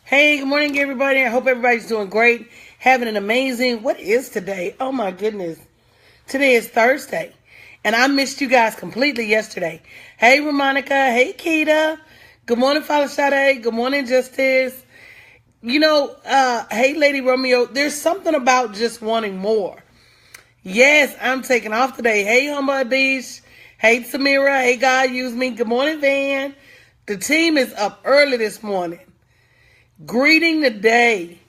Hey, good morning, everybody. I hope everybody's doing great, having an amazing, what is today? Oh my goodness. Today is Thursday, and I missed you guys completely yesterday. Hey, Ramonica. Hey, Keita. Good morning, Father Sade. Good morning, Justice. Hey, Lady Romeo, there's something about just wanting more. Yes, I'm taking off today. Hey, Humba Adish. Hey, Samira. Hey, God, use me. Good morning, Van. The team is up early this morning. Greeting the day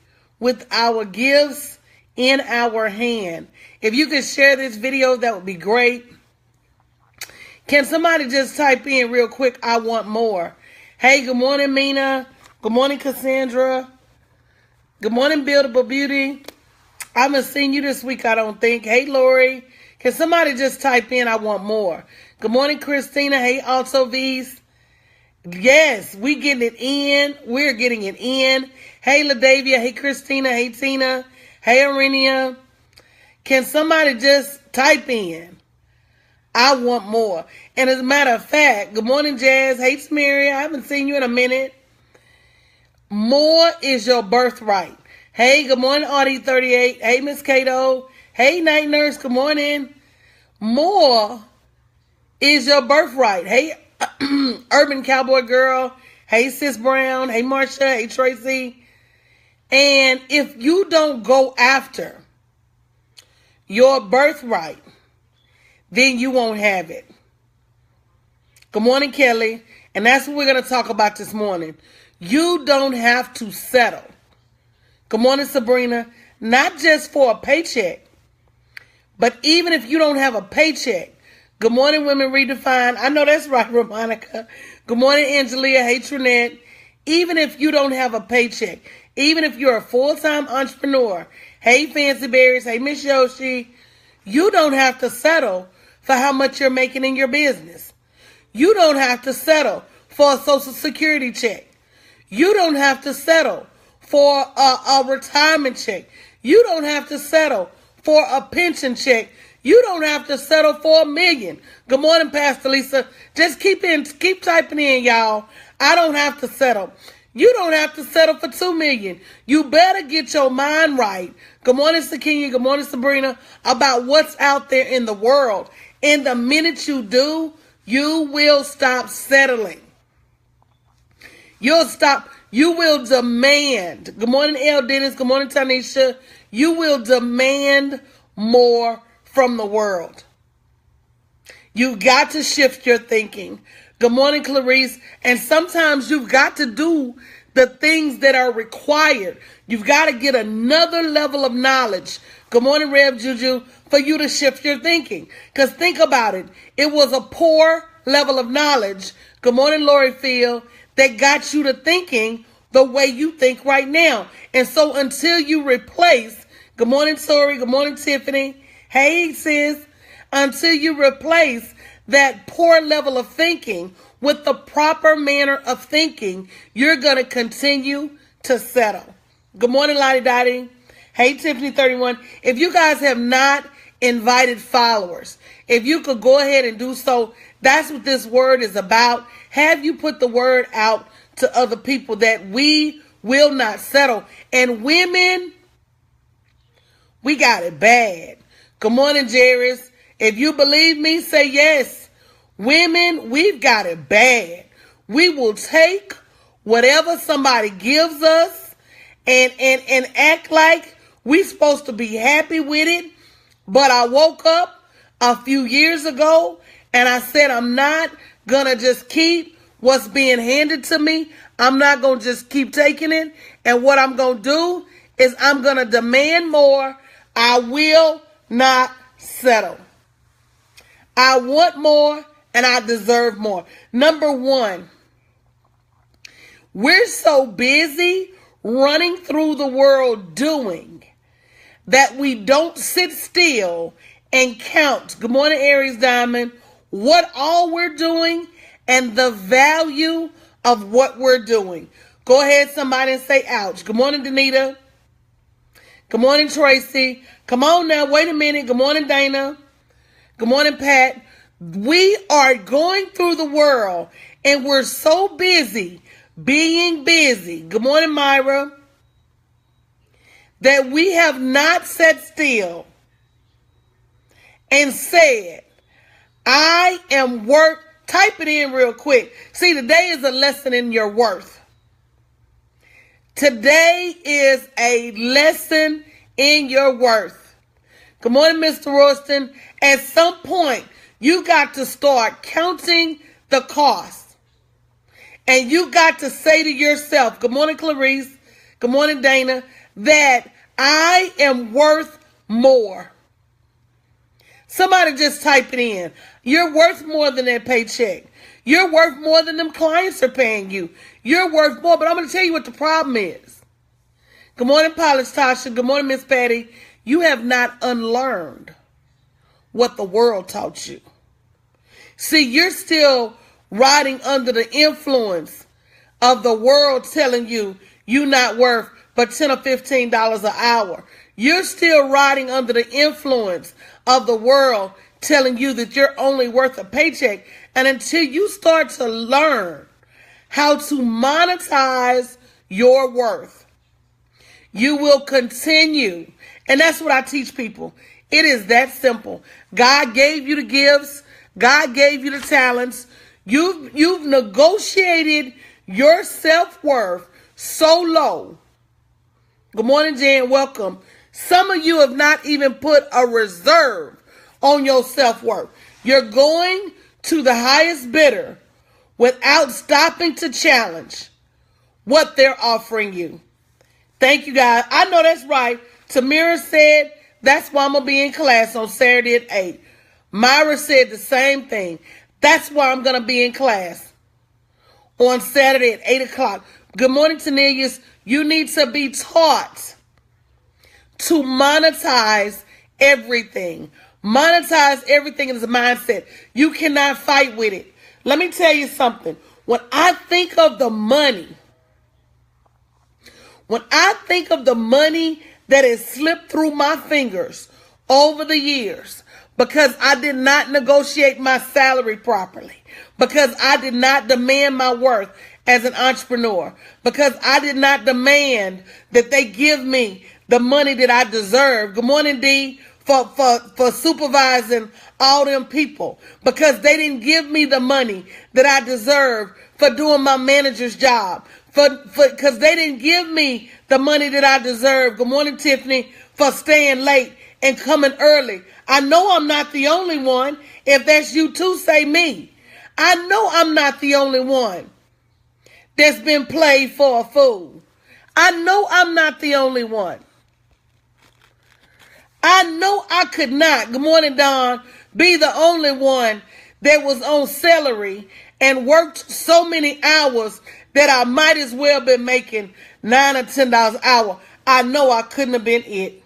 with our gifts in our hand. If you could share this video, that would be great. Can somebody just type in real quick, I want more. Hey, good morning, Mina. Good morning, Cassandra. Good morning, Buildable Beauty. I haven't seen you this week, I don't think. Hey, Lori. Can somebody just type in, I want more. Good morning, Christina. Hey, also V's. Yes, we getting it in. We're getting it in. Hey, LaDavia. Hey, Christina. Hey, Tina. Hey, Arenia. Can somebody just type in, I want more? And as a matter of fact, good morning, Jazz. Hey, Smeary. I haven't seen you in a minute. More is your birthright. Hey, good morning, Audie38. Hey, Miss Cato. Hey, Night Nurse. Good morning. More is your birthright. Hey, Urban Cowboy Girl. Hey, Sis Brown. Hey, Marsha. Hey, Tracy. And if you don't go after your birthright, then you won't have it. Good morning, Kelly. And that's what we're going to talk about this morning. You don't have to settle. Good morning, Sabrina. Not just for a paycheck, but even if you don't have a paycheck. Good morning, Women Redefined. I know that's right, Ramonica. Good morning, Angelia. Hey, Trinette. Even if you don't have a paycheck, even if you're a full-time entrepreneur, hey, Fancy Berries, hey, Miss Yoshi, you don't have to settle for how much you're making in your business. You don't have to settle for a Social Security check. You don't have to settle for a retirement check. You don't have to settle for a pension check. You don't have to settle for $1 million. Good morning, Pastor Lisa. Just keep typing in, y'all. I don't have to settle. You don't have to settle for $2 million. You better get your mind right. Good morning, Sakinya. Good morning, Sabrina. About what's out there in the world. And the minute you do, you will stop settling. You will demand. Good morning, L. Dennis. Good morning, Tanisha. You will demand more from the world. You got to shift your thinking. Good morning, Clarice. And sometimes you've got to do the things that are required. You've got to get another level of knowledge. Good morning, Rev Juju, for you to shift your thinking. Because think about it. It was a poor level of knowledge. Good morning, Lori Field, that got you to thinking the way you think right now. And so until you replace, good morning, Tori, good morning, Tiffany. Hey, sis, until you replace that poor level of thinking with the proper manner of thinking, you're going to continue to settle. Good morning, Lottie Dottie. Hey, Tiffany31. If you guys have not invited followers, if you could go ahead and do so, that's what this word is about. Have you put the word out to other people that we will not settle? And women, we got it bad. Good morning, Jairus. If you believe me, say yes. Women, we've got it bad. We will take whatever somebody gives us and act like we're supposed to be happy with it. But I woke up a few years ago and I said, I'm not going to just keep what's being handed to me. I'm not going to just keep taking it. And what I'm going to do is I'm going to demand more. I will not settle. I want more and I deserve more. Number one, we're so busy running through the world doing that we don't sit still and count. Good morning, Aries Diamond. What all we're doing and the value of what we're doing. Go ahead, somebody, and say ouch. Good morning, Danita. Good morning, Tracy. Come on now. Wait a minute. Good morning, Dana. Good morning, Pat. We are going through the world and we're so busy being busy. Good morning, Myra. That we have not sat still and said, I am worth. Type it in real quick. See, today is a lesson in your worth. Today is a lesson in your worth. Good morning, Mr. Royston. At some point, you got to start counting the cost. And you got to say to yourself, good morning, Clarice. Good morning, Dana, that I am worth more. Somebody just type it in. You're worth more than that paycheck. You're worth more than them clients are paying you. You're worth more. But I'm going to tell you what the problem is. Good morning, Polish Tasha. Good morning, Miss Patty. You have not unlearned what the world taught you. See, you're still riding under the influence of the world telling you you're not worth but $10 or $15 an hour. You're still riding under the influence of the world telling you that you're only worth a paycheck. And until you start to learn how to monetize your worth, you will continue. And that's what I teach people. It is that simple. God gave you the gifts. God gave you the talents. You've negotiated your self-worth so low. Good morning, Jan. Welcome. Some of you have not even put a reserve on your self-worth. You're going to the highest bidder without stopping to challenge what they're offering you. Thank you, guys. I know that's right. Tamira said, that's why I'm going to be in class on Saturday at 8. Myra said the same thing. That's why I'm going to be in class on Saturday at 8 o'clock. Good morning, Tanelius. You need to be taught to monetize everything. Monetize everything is a mindset. You cannot fight with it. Let me tell you something. When I think of the money that has slipped through my fingers over the years, because I did not negotiate my salary properly, because I did not demand my worth as an entrepreneur, because I did not demand that they give me the money that I deserve. Good morning, D, for supervising all them people, because they didn't give me the money that I deserve for doing my manager's job, because they didn't give me the money that I deserve. Good morning, Tiffany, for staying late and coming early. I know I'm not the only one. If that's you too, say me. I know I'm not the only one that's been played for a fool. I know I'm not the only one. I know I could not, good morning, Dawn, be the only one that was on salary and worked so many hours that I might as well been making $9 or $10 an hour. I know I couldn't have been it.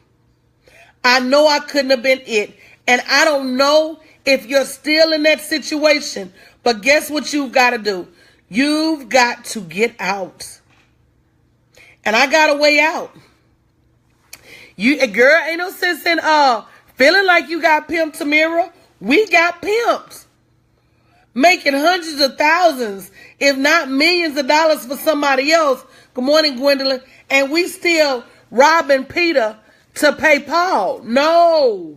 I know I couldn't have been it. And I don't know if you're still in that situation, but guess what you've got to do? You've got to get out. And I got a way out. Girl, ain't no sense in feeling like you got pimped, Tamira. We got pimped. Making hundreds of thousands, if not millions of dollars for somebody else. Good morning, Gwendolyn. And we still robbing Peter to pay Paul. No.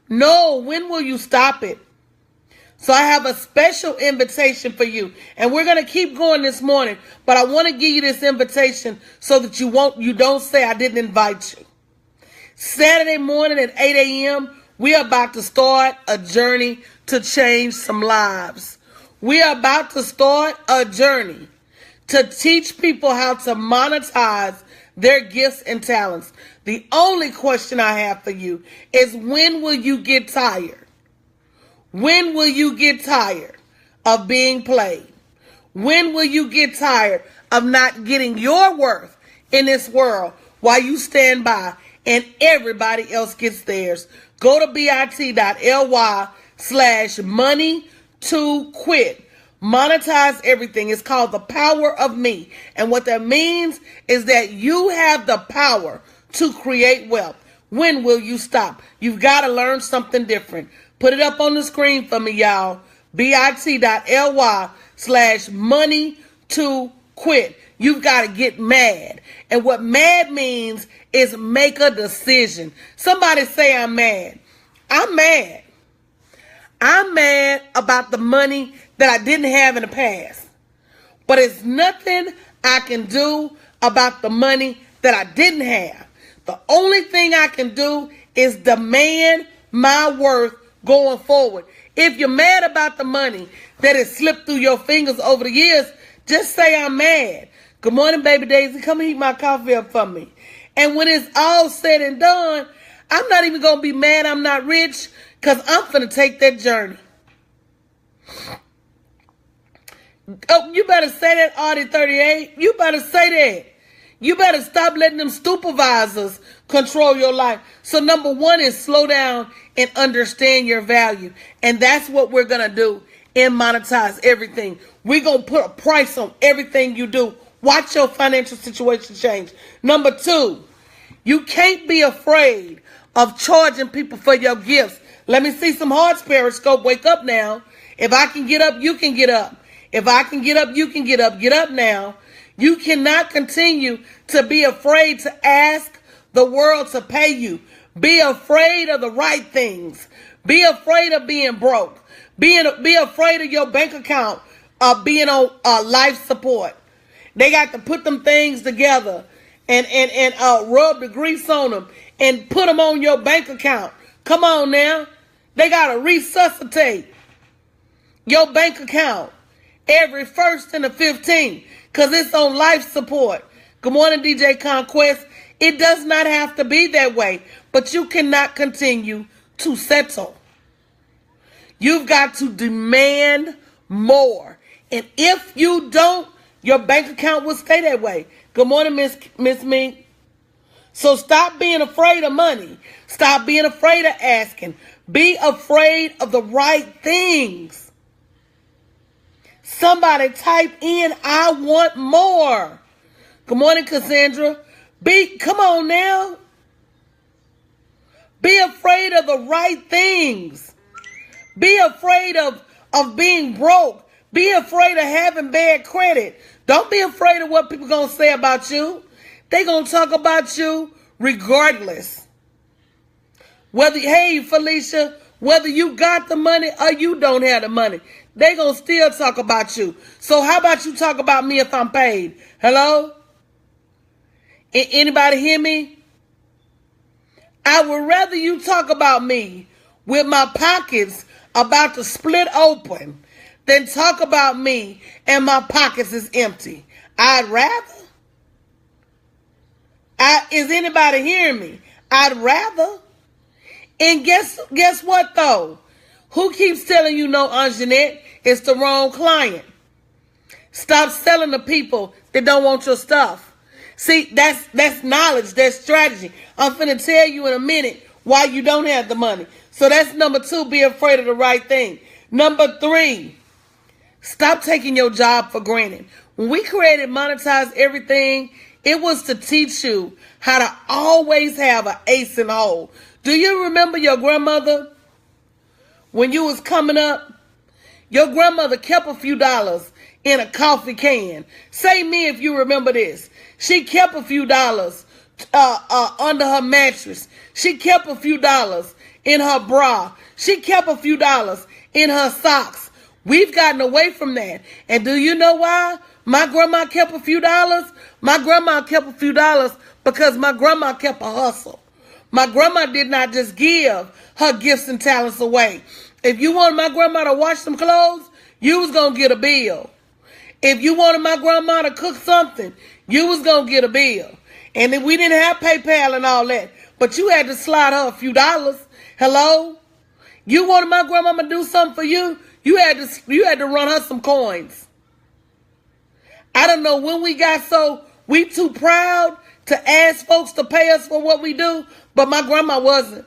When will you stop it? So I have a special invitation for you. And we're going to keep going this morning. But I want to give you this invitation so that you don't say I didn't invite you. Saturday morning at 8 a.m., we are about to start a journey to change some lives. We are about to start a journey to teach people how to monetize their gifts and talents. The only question I have for you is, when will you get tired? When will you get tired of being played? When will you get tired of not getting your worth in this world while you stand by and everybody else gets theirs? Go to bit.ly/money to quit. Monetize everything. It's called the power of me. And what that means is that you have the power to create wealth. When will you stop? You've got to learn something different. Put it up on the screen for me, y'all. bit.ly/money to quit. You've got to get mad. And what mad means is make a decision. Somebody say, I'm mad. I'm mad. I'm mad about the money that I didn't have in the past. But it's nothing I can do about the money that I didn't have. The only thing I can do is demand my worth going forward. If you're mad about the money that has slipped through your fingers over the years, just say, I'm mad. Good morning, baby Daisy. Come heat my coffee up for me. And when it's all said and done, I'm not even going to be mad I'm not rich, because I'm finna take that journey. Oh, you better say that, Audie 38. You better say that. You better stop letting them supervisors control your life. So number one is slow down and understand your value. And that's what we're going to do in Monetize Everything. We're going to put a price on everything you do. Watch your financial situation change. Number two, you can't be afraid of charging people for your gifts. Let me see some hearts, Periscope. Wake up now. If I can get up, you can get up. If I can get up, you can get up. Get up now. You cannot continue to be afraid to ask the world to pay you. Be afraid of the right things. Be afraid of being broke. Be afraid of your bank account being on life support. They got to put them things together and rub the grease on them and put them on your bank account. Come on now. They got to resuscitate your bank account every 1st and the 15th because it's on life support. Good morning, DJ Conquest. It does not have to be that way, but you cannot continue to settle. You've got to demand more. And if you don't, your bank account will stay that way. Good morning, Miss Mink. So stop being afraid of money. Stop being afraid of asking. Be afraid of the right things. Somebody type in, I want more. Good morning, Cassandra. Come on now. Be afraid of the right things. Be afraid of being broke. Be afraid of having bad credit. Don't be afraid of what people going to say about you. They going to talk about you regardless. Hey, Felicia, whether you got the money or you don't have the money, they going to still talk about you. So how about you talk about me if I'm paid? Hello? Anybody hear me? I would rather you talk about me with my pockets about to split open than talk about me and my pockets is empty. I'd rather. Is anybody hearing me? I'd rather. And guess what though? Who keeps telling you no, Anjanette? It's the wrong client. Stop selling to people that don't want your stuff. See, that's knowledge, that's strategy. I'm finna tell you in a minute why you don't have the money. So that's number two, be afraid of the right thing. Number three, stop taking your job for granted. When we created Monetize Everything, it was to teach you how to always have an ace in the hole. Do you remember your grandmother? When you was coming up, your grandmother kept a few dollars in a coffee can. Say me if you remember this. She kept a few dollars under her mattress. She kept a few dollars in her bra. She kept a few dollars in her socks. We've gotten away from that. And do you know why my grandma kept a few dollars? My grandma kept a few dollars because my grandma kept a hustle. My grandma did not just give her gifts and talents away. If you wanted my grandma to wash some clothes, you was going to get a bill. If you wanted my grandma to cook something, you was going to get a bill. And if we didn't have PayPal and all that, but you had to slide her a few dollars. Hello? You wanted my grandmama to do something for you, you had to run her some coins. I don't know when we got so we too proud to ask folks to pay us for what we do, but my grandma wasn't.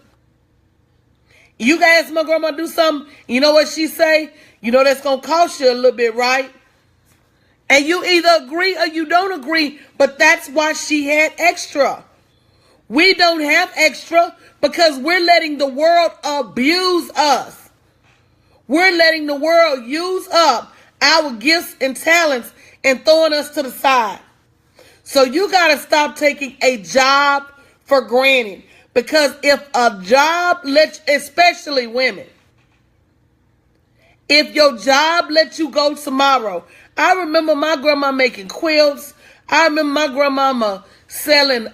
You can ask my grandma to do something, you know what she say? You know that's going to cost you a little bit, right? And you either agree or you don't agree, but that's why she had extra. We don't have extra because we're letting the world abuse us. We're letting the world use up our gifts and talents and throwing us to the side. So you got to stop taking a job for granted. Because if a job especially women, if your job lets you go tomorrow. I remember my grandma making quilts. I remember my grandmama selling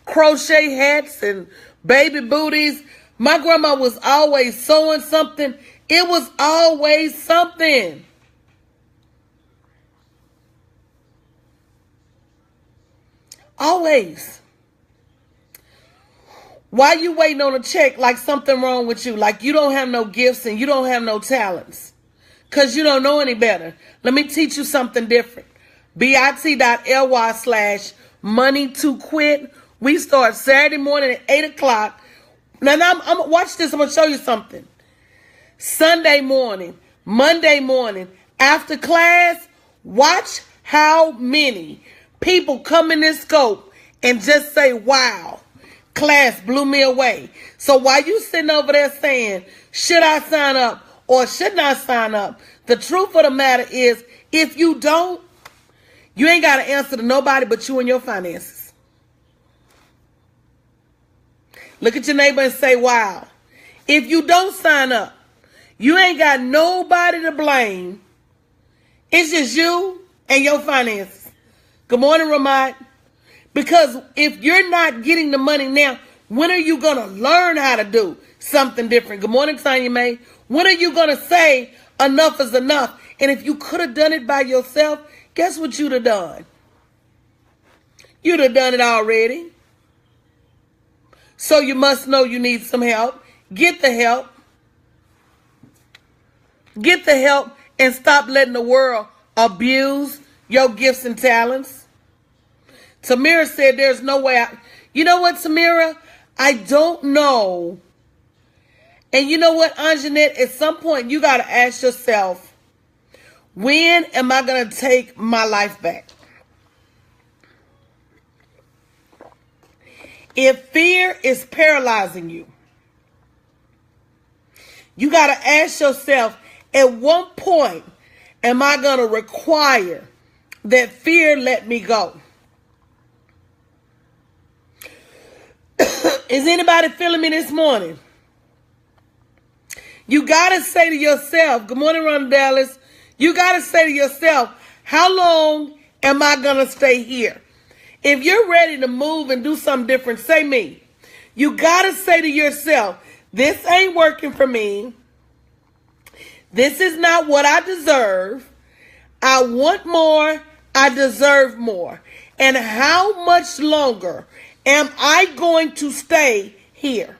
crochet hats and baby booties. My grandma was always sewing something. It was always something. Always. Why you waiting on a check like something wrong with you? Like you don't have no gifts and you don't have no talents. Because you don't know any better. Let me teach you something different. bit.ly/money to quit. We start Saturday morning at 8 o'clock. Now, watch this. I'm going to show you something. Sunday morning, Monday morning, after class, watch how many people come in this scope and just say, wow, class blew me away. So while you sitting over there saying, should I sign up or should not sign up? The truth of the matter is, if you don't, you ain't got to answer to nobody but you and your finances. Look at your neighbor and say, wow. If you don't sign up, you ain't got nobody to blame. It's just you and your finances. Good morning, Ramad. Because if you're not getting the money now, when are you going to learn how to do something different? Good morning, Tanya May. When are you going to say enough is enough? And if you could have done it by yourself, guess what you'd have done? You'd have done it already. So you must know you need some help. Get the help. Get the help and stop letting the world abuse your gifts and talents. Tamira said there's no way. You know what, Tamira? I don't know. And you know what, Anjanette? At some point, you got to ask yourself, when am I going to take my life back? If fear is paralyzing you, you got to ask yourself, at what point am I going to require that fear let me go? Is anybody feeling me this morning? You got to say to yourself, good morning, Ron Dallas. You got to say to yourself, how long am I going to stay here? If you're ready to move and do something different, say me. You got to say to yourself, this ain't working for me. This is not what I deserve. I want more. I deserve more. And how much longer am I going to stay here?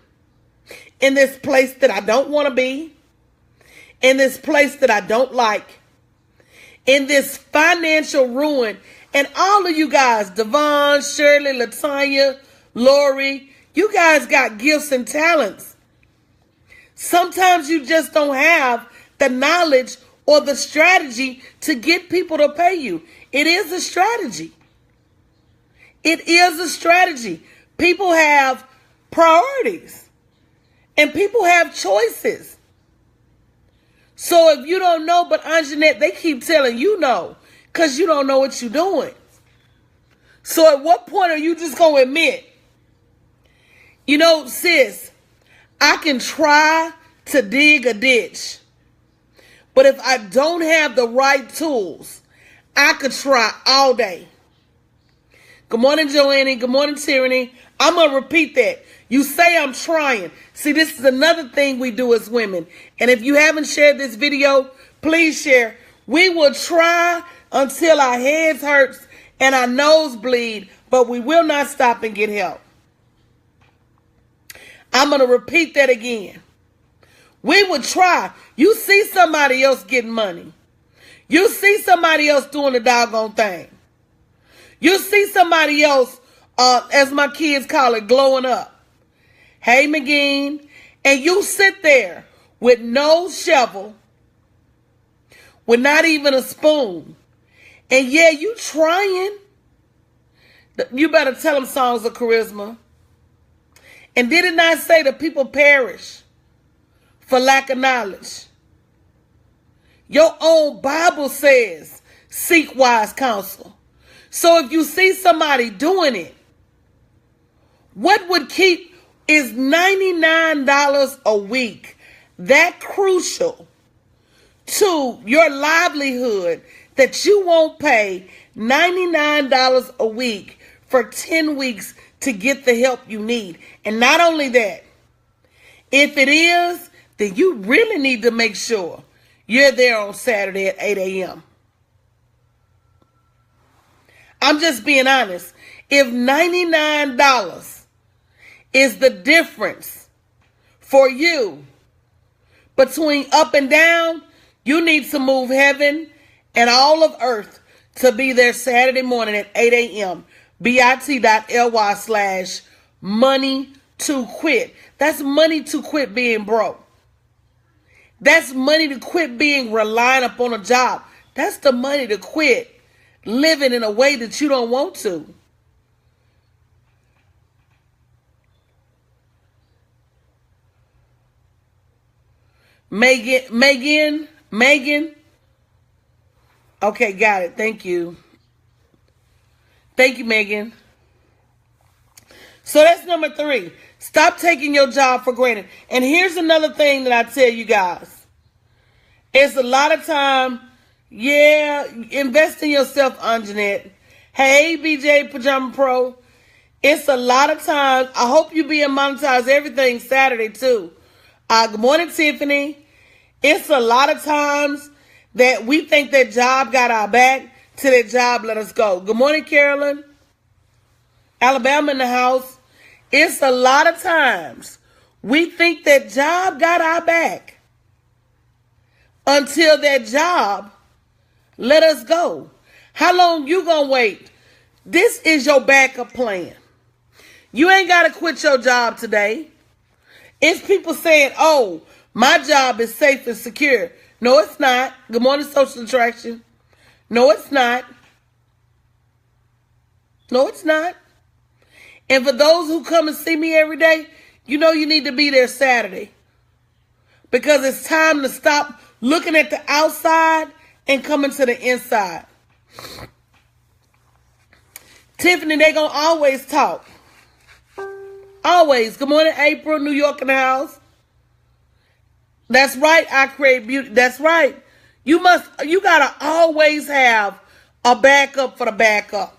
In this place that I don't want to be? In this place that I don't like? In this financial ruin? And all of you guys, Devon, Shirley, Latanya, Lori, you guys got gifts and talents. Sometimes you just don't have the knowledge or the strategy to get people to pay you. It is a strategy. It is a strategy. People have priorities. And people have choices. So if you don't know, but Anjanette, they keep telling you no. Because you don't know what you're doing. So at what point are you just going to admit, you know, sis, I can try to dig a ditch. But if I don't have the right tools, I could try all day. Good morning, Joanne. Good morning, Tyranny. I'm going to repeat that. You say I'm trying. See, this is another thing we do as women. And if you haven't shared this video, please share. We will try until our heads hurts and our nose bleed, but we will not stop and get help. I'm going to repeat that again. We would try. You see somebody else getting money. You see somebody else doing the doggone thing. You see somebody else, as my kids call it, glowing up. Hey, McGee. And you sit there with no shovel, with not even a spoon. And yeah, you trying. You better tell them songs of charisma. And did it not say that people perish for lack of knowledge? Your own Bible says seek wise counsel. So if you see somebody doing it, what would keep is $99 a week that crucial to your livelihood that you won't pay $99 a week for 10 weeks to get the help you need? And not only that, if it is, then you really need to make sure you're there on Saturday at 8 a.m. I'm just being honest. If $99 is the difference for you between up and down, you need to move heaven and all of earth to be there Saturday morning at 8 a.m. bit.ly/money to quit. That's money to quit being broke. That's money to quit being reliant upon a job. That's the money to quit living in a way that you don't want to. Megan. Okay, got it. Thank you. Thank you, Megan. So that's number 3. Stop taking your job for granted. And here's another thing that I tell you guys. It's a lot of time, invest in yourself, Anjanette. Hey, BJ Pajama Pro. It's a lot of times. I hope you being monetized everything Saturday, too. Good morning, Tiffany. It's a lot of times that we think that job got our back till that job let us go. Good morning, Carolyn. Alabama in the house. It's a lot of times we think that job got our back until that job let us go. How long you gonna wait? This is your backup plan. You ain't gotta quit your job today. It's people saying, oh, my job is safe and secure. No, it's not. Good morning, Social Attraction. No, it's not. No, it's not. And for those who come and see me every day, you know you need to be there Saturday. Because it's time to stop looking at the outside and coming to the inside. Tiffany, they gonna always talk. Always. Good morning, April, New York in the house. That's right, I create beauty. That's right. You gotta always have a backup for the backup.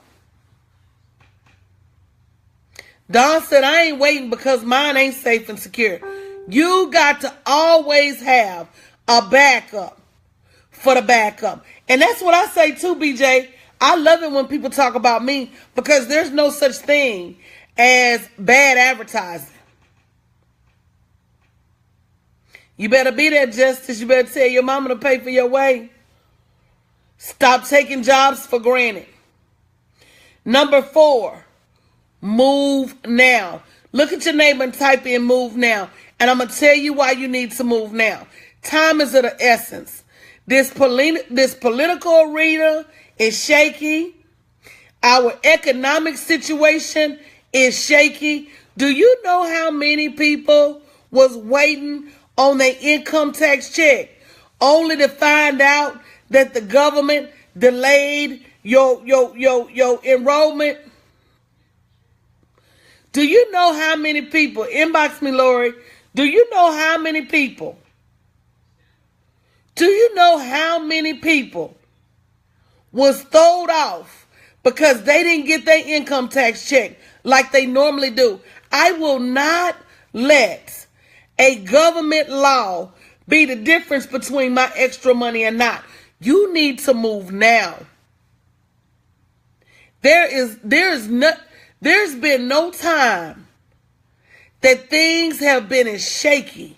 Don said, I ain't waiting because mine ain't safe and secure. You got to always have a backup for the backup. And that's what I say too, BJ. I love it when people talk about me because there's no such thing as bad advertising. You better be there, Justice. You better tell your mama to pay for your way. Stop taking jobs for granted. Number 4. Move now. Look at your neighbor and type in move now. And I'm going to tell you why you need to move now. Time is of the essence. This political arena is shaky. Our economic situation is shaky. Do you know how many people was waiting on their income tax check only to find out that the government delayed your enrollment? Do you know how many people, inbox me, Lori, do you know how many people was thrown off because they didn't get their income tax check like they normally do? I will not let a government law be the difference between my extra money and not. You need to move now. There's been no time that things have been as shaky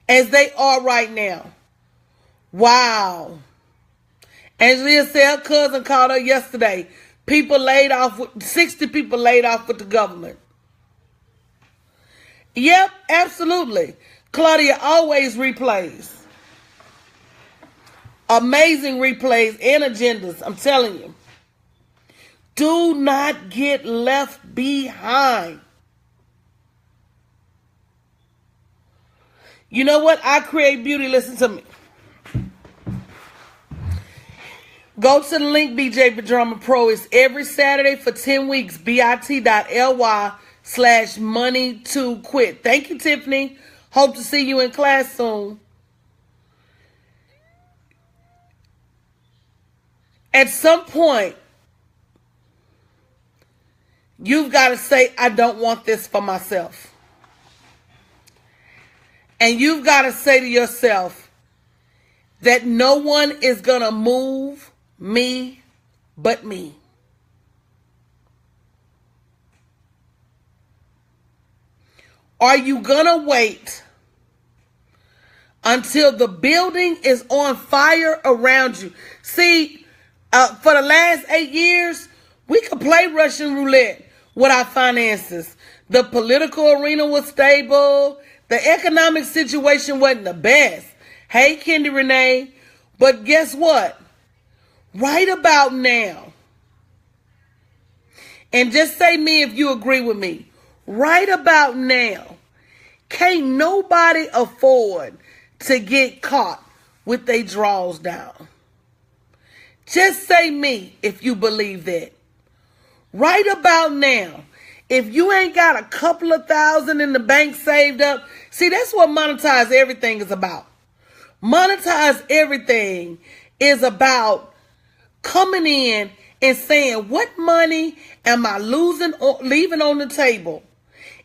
as they are right now. Wow. Angela said her cousin called her yesterday. 60 people laid off with the government. Yep, absolutely. Claudia always replays. Amazing replays and agendas, I'm telling you. Do not get left behind. You know what? I create beauty. Listen to me. Go to the link, BJ Pajama Pro. It's every Saturday for 10 weeks. bit.ly/money to quit. Thank you, Tiffany. Hope to see you in class soon. At some point, you've got to say, I don't want this for myself. And you've got to say to yourself that no one is going to move me but me. Are you going to wait until the building is on fire around you? See, for the last 8 years, we could play Russian roulette with our finances. The political arena was stable. The economic situation wasn't the best. Hey, Kendi Renee. But guess what? Right about now, and just say me if you agree with me, right about now, can't nobody afford to get caught with their drawers down. Just say me if you believe that. Right about now, if you ain't got a couple of thousand in the bank saved up, see, that's what monetize everything is about. Monetize everything is about coming in and saying, what money am I leaving on the table?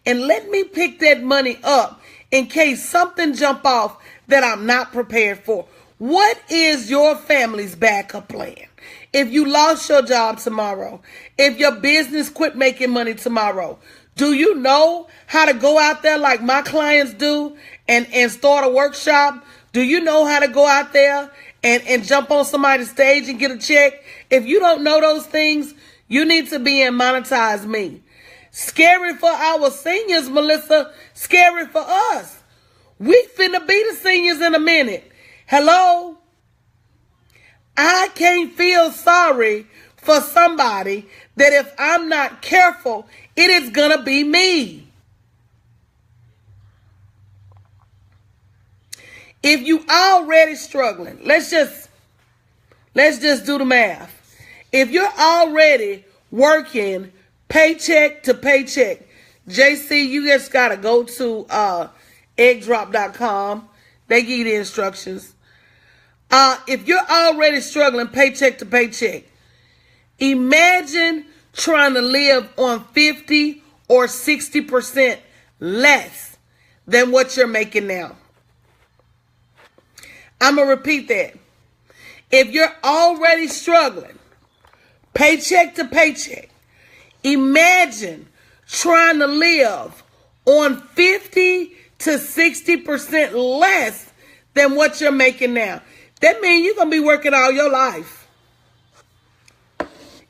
And let me pick that money up in case something jump off that I'm not prepared for. What is your family's backup plan? If you lost your job tomorrow, if your business quit making money tomorrow, do you know how to go out there like my clients do and start a workshop? Do you know how to go out there and jump on somebody's stage and get a check? If you don't know those things, you need to be in Monetize Me. Scary for our seniors, Melissa. Scary for us. We finna be the seniors in a minute. Hello? I can't feel sorry for somebody that if I'm not careful, it is gonna be me. If you already struggling, let's just do the math. If you're already working paycheck to paycheck, JC, you just gotta go to eggdrop.com. They give you the instructions. If you're already struggling paycheck to paycheck, imagine trying to live on 50 or 60% less than what you're making now. I'm going to repeat that. If you're already struggling paycheck to paycheck, imagine trying to live on 50 to 60% less than what you're making now. That means you're going to be working all your life.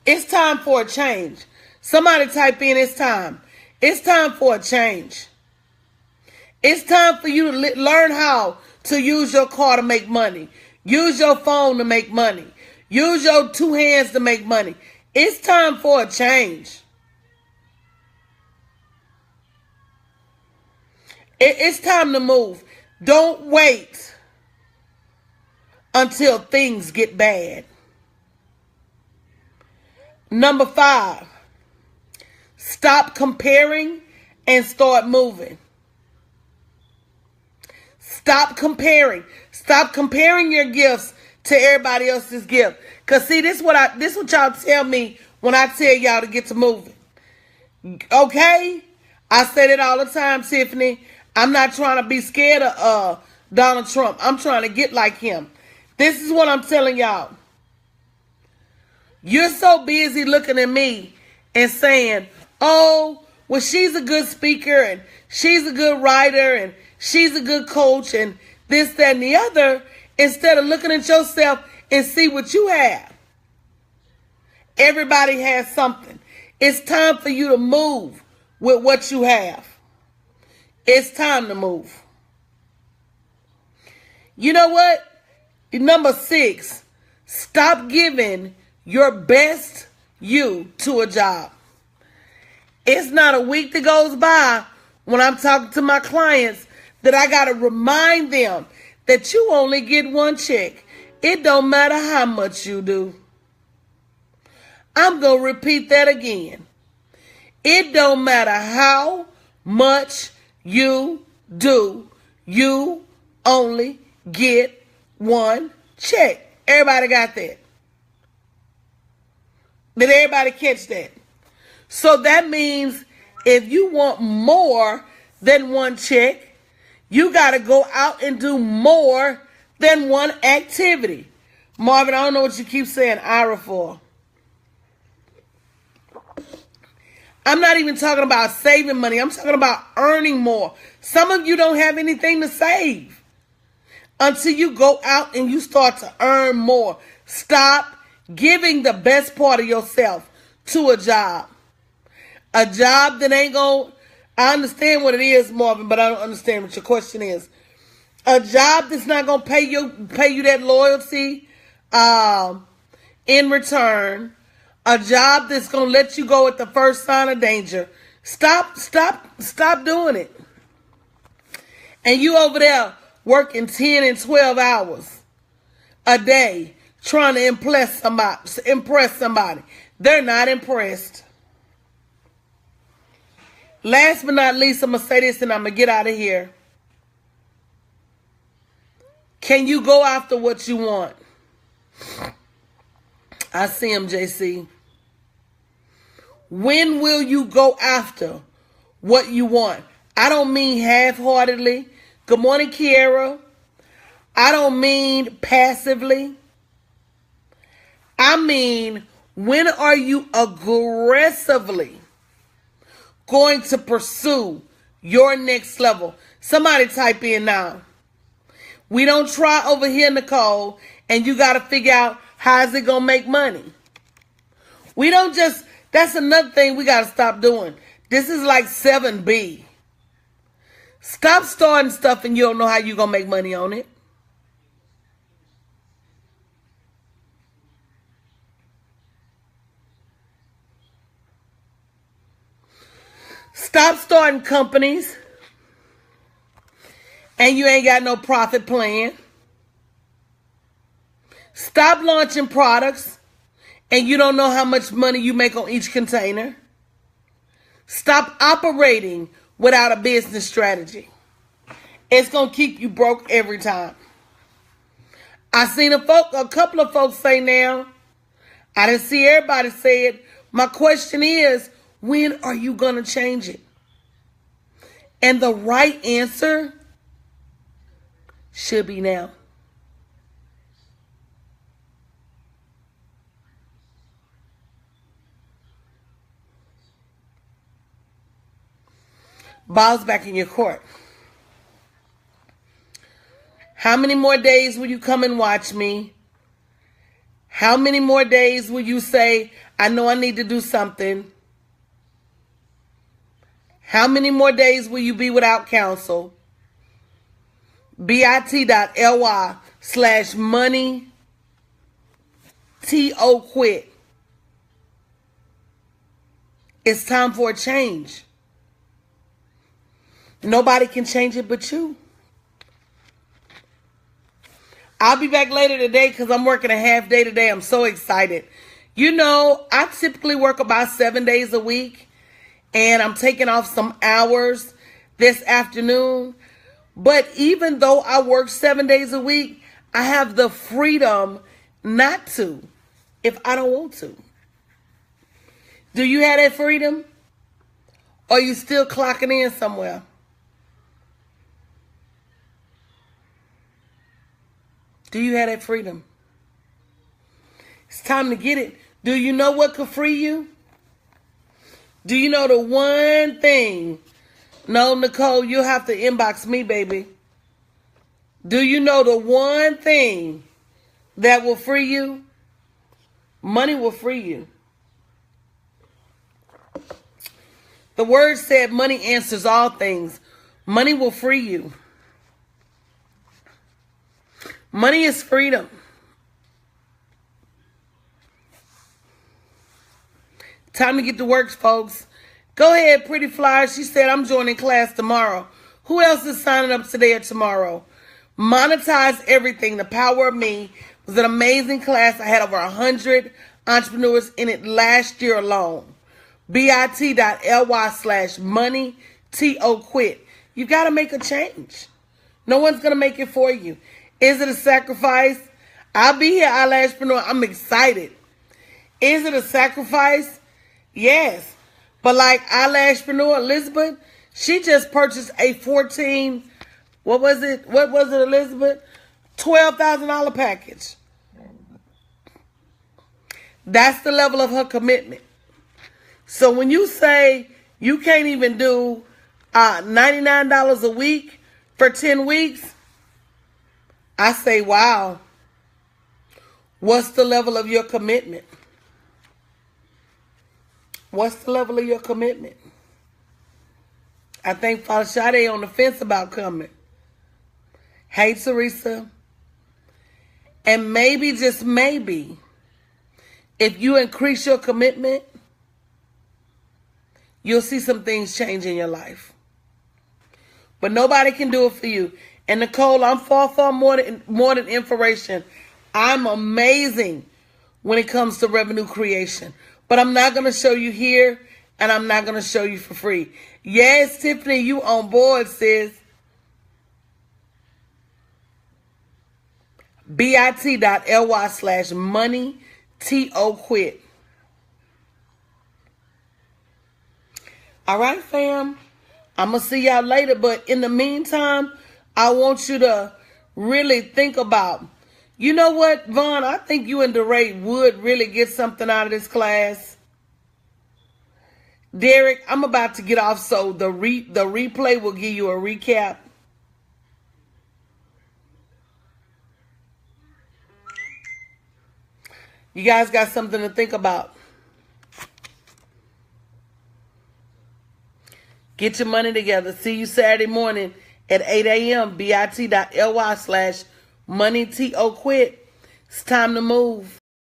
It's time for a change. Somebody type in, it's time. It's time for a change. It's time for you to learn how to use your car to make money. Use your phone to make money. Use your two hands to make money. It's time for a change. It's time to move. Don't wait until things get bad. Number 5, stop comparing and start moving. Stop comparing. Stop comparing your gifts to everybody else's gift. Cause see, this what y'all tell me when I tell y'all to get to moving. Okay? I say it all the time, Tiffany. I'm not trying to be scared of Donald Trump. I'm trying to get like him. This is what I'm telling y'all. You're so busy looking at me and saying, oh, well, she's a good speaker and she's a good writer and she's a good coach and this, that, and the other, instead of looking at yourself and see what you have. Everybody has something. It's time for you to move with what you have. It's time to move. You know what? Number 6, stop giving your best you to a job. It's not a week that goes by when I'm talking to my clients that I got to remind them that you only get one check. It don't matter how much you do. I'm going to repeat that again. It don't matter how much you do, you only get one check. Everybody got that? Did everybody catch that? So that means if you want more than one check, you got to go out and do more than one activity. Marvin, I don't know what you keep saying Ira for. I'm not even talking about saving money. I'm talking about earning more. Some of you don't have anything to save until you go out and you start to earn more. Stop giving the best part of yourself to a job. A job that ain't going to, I understand what it is, Marvin, but I don't understand what your question is. A job that's not going to pay you that loyalty in return. A job that's going to let you go at the first sign of danger. Stop doing it. And you over there working 10 and 12 hours a day trying to impress somebody. They're not impressed. Last but not least, I'm going to say this and I'm going to get out of here. Can you go after what you want? I see him, JC. When will you go after what you want? I don't mean half-heartedly. Good morning, Kiara. I don't mean passively. I mean, when are you aggressively going to pursue your next level? Somebody type in now. We don't try over here, Nicole, and you got to figure out how's it going to make money. We don't just, that's another thing we got to stop doing. This is like 7B. Stop starting stuff and you don't know how you're going to make money on it. Stop starting companies and you ain't got no profit plan. Stop launching products and you don't know how much money you make on each container. Stop operating without a business strategy. It's going to keep you broke every time. I seen a couple of folks say now, I didn't see everybody say it. My question is, when are you going to change it? And the right answer should be now. Ball's back in your court. How many more days will you come and watch me? How many more days will you say, I know I need to do something? How many more days will you be without counsel? bit.ly/money to quit. It's time for a change. Nobody can change it but you. I'll be back later today because I'm working a half day today. I'm so excited. You know, I typically work about 7 days a week. And I'm taking off some hours this afternoon. But even though I work 7 days a week, I have the freedom not to if I don't want to. Do you have that freedom? Or are you still clocking in somewhere? Do you have that freedom? It's time to get it. Do you know what could free you? Do you know the one thing? No, Nicole, you'll have to inbox me, baby. Do you know the one thing that will free you? Money will free you. The word said money answers all things. Money will free you. Money is freedom. Time to get to work, folks. Go ahead, Pretty Flyer. She said, I'm joining class tomorrow. Who else is signing up today or tomorrow? Monetize Everything, The Power of Me was an amazing class. I had over 100 entrepreneurs in it last year alone. bit.ly/money-to-quit. You got to make a change. No one's going to make it for you. Is it a sacrifice? I'll be here, eyelashpreneur. I'm excited. Is it a sacrifice? Yes. But like eyelashpreneur Elizabeth, she just purchased a what was it, Elizabeth? $12,000 package. That's the level of her commitment. So when you say you can't even do $99 a week for 10 weeks, I say, wow. What's the level of your commitment? What's the level of your commitment? I think Father Sade on the fence about coming. Hey, Teresa. And maybe, just maybe, if you increase your commitment, you'll see some things change in your life. But nobody can do it for you. And Nicole, I'm far more than inspiration. I'm amazing when it comes to revenue creation. But I'm not going to show you here, and I'm not going to show you for free. Yes, Tiffany, you on board, sis. bit.ly/money-to-quit. All right, fam. I'm going to see y'all later. But in the meantime, I want you to really think about, you know what, Vaughn? I think you and DeRay would really get something out of this class. Derek, I'm about to get off, so the replay will give you a recap. You guys got something to think about. Get your money together. See you Saturday morning at 8 a.m. bit.ly/money-to-quit. It's time to move.